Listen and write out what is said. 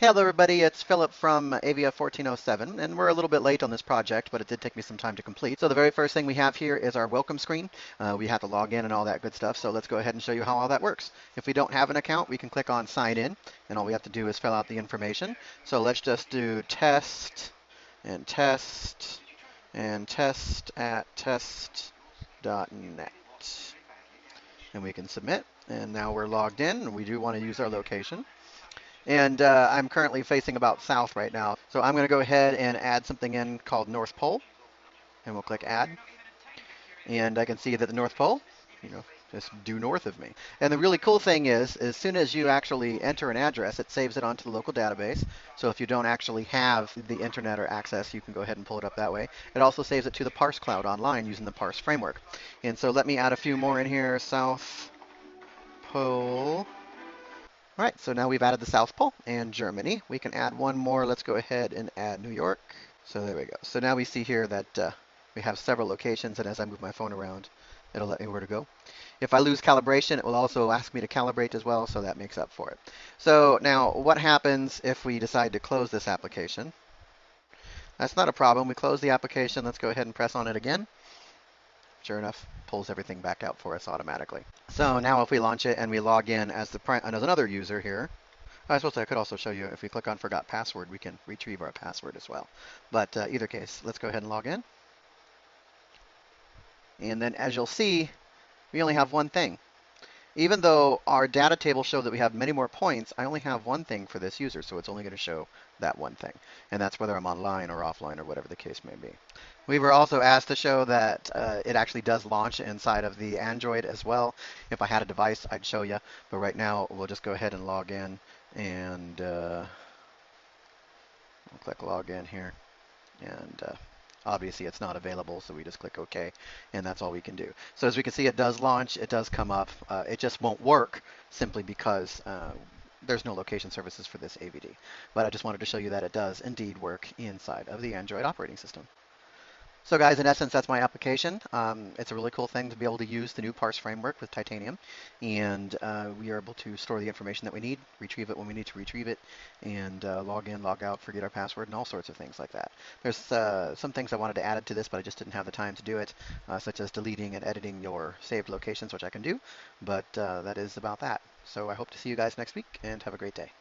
Hello everybody, it's Philip from AVF 1407, and we're a little bit late on this project, but it did take me some time to complete. So the very first thing we have here is our welcome screen. We have to log in and all that good stuff, so let's go ahead and show you how all that works. If we don't have an account, we can click on sign in, and all we have to do is fill out the information. So let's just do test and test and test at test.net. And we can submit, and now we're logged in, and we do want to use our location. And I'm currently facing about south right now. So I'm going to go ahead and add something in called North Pole. And we'll click add. And I can see that the North Pole, just due north of me. And the really cool thing is, as soon as you actually enter an address, it saves it onto the local database. So if you don't actually have the internet or access, you can go ahead and pull it up that way. It also saves it to the Parse Cloud online using the Parse framework. And so let me add a few more in here. South Pole. All right, so now we've added the South Pole and Germany. We can add one more. Let's go ahead and add New York. So there we go. So now we see here that we have several locations, and as I move my phone around, it'll let me where to go. If I lose calibration, it will also ask me to calibrate as well, so that makes up for it. So now what happens if we decide to close this application? That's not a problem. We close the application. Let's go ahead and press on it again. Sure enough, pulls everything back out for us automatically. So now if we launch it and we log in as another user here, I suppose I could also show you if we click on forgot password, we can retrieve our password as well. But either case, let's go ahead and log in. And then as you'll see, we only have one thing. Even though our data table showed that we have many more points, I only have one thing for this user, so it's only going to show that one thing. And that's whether I'm online or offline or whatever the case may be. We were also asked to show that it actually does launch inside of the Android as well. If I had a device, I'd show you. But right now, we'll just go ahead and log in. And we'll click log in here. And obviously, it's not available, so we just click OK, and that's all we can do. So as we can see, it does launch. It does come up. It just won't work simply because there's no location services for this AVD. But I just wanted to show you that it does indeed work inside of the Android operating system. So guys, in essence, that's my application. It's a really cool thing to be able to use the new Parse framework with Titanium. And we are able to store the information that we need, retrieve it when we need to retrieve it, and log in, log out, forget our password, and all sorts of things like that. There's some things I wanted to add to this, but I just didn't have the time to do it, such as deleting and editing your saved locations, which I can do. But that is about that. So I hope to see you guys next week, and have a great day.